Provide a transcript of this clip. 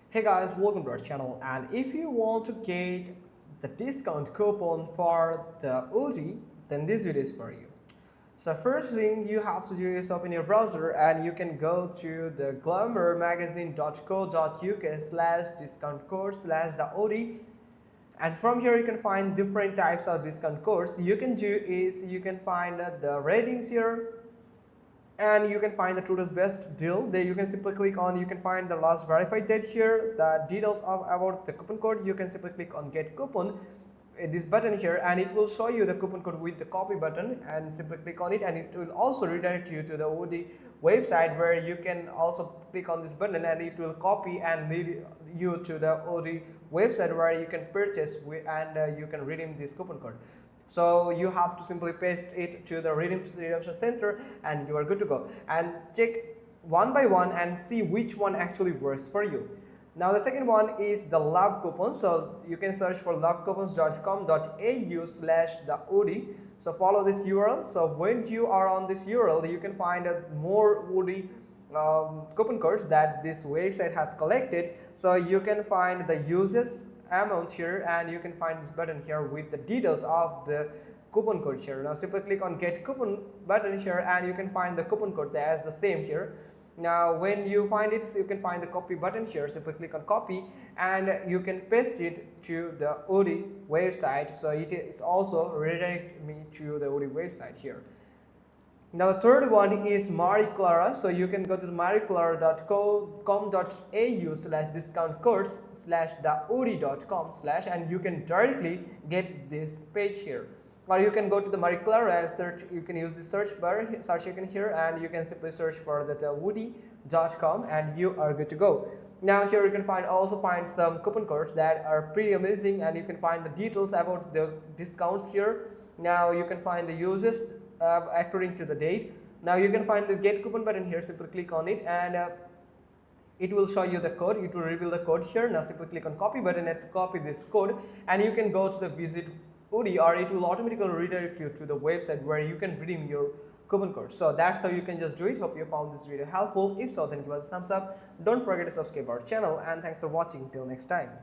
Hey guys, welcome to our channel, and if you want to get the discount coupon for the Oodie, then this video is for you. So first thing you have to do is open your browser and you can go to the glamourmagazine.co.uk/discount code/the Oodie, and from here you can find different types of discount codes. You can do is you can find the ratings here, and you can find the today's best deal. There you can simply click on, you can find the last verified date here, the details of about the coupon code. You can simply click on get coupon, this button here, and it will show you the coupon code with the copy button, and simply click on it, and it will also redirect you to the Oodie website, where you can also click on this button and it will copy and lead you to the Oodie website where you can purchase and you can redeem this coupon code. So you have to simply paste it to the redemption center and you are good to go, and check one by one and see which one actually works for you. Now the second one is the love coupon. So you can search for lovecoupons.com.au/the Oodie. So follow this URL. So when you are on this URL, you can find more Oodie coupon codes that this website has collected. So you can find the uses amount here, and you can find this button here with the details of the coupon code here. Now simply click on get coupon button here, and you can find the coupon code that is the same here. Now when you find it, so you can find the copy button here. Simply click on copy and you can paste it to the Oodie website. So it is also redirect me to the Oodie website here. Now the third one is Marie Clara. So you can go to marieclara.com.au/discount codes/the Oodie.com/ and you can directly get this page here. Or you can go to the Marie Clara and search. You can use the search bar, search icon here, and you can simply search for the Oodie.com and you are good to go. Now here you can also find some coupon codes that are pretty amazing, and you can find the details about the discounts here. Now you can find the uses according to the date. Now you can find the get coupon button here. Simply click on it and it will show you the code. It will reveal the code here. Now simply click on copy button and copy this code, and you can go to the visit Oodie, or it will automatically redirect you to the website where you can redeem your coupon code. So that's how you can just do it. Hope you found this video helpful. If so, then give us a thumbs up. Don't forget to subscribe our channel, and thanks for watching. Till next time.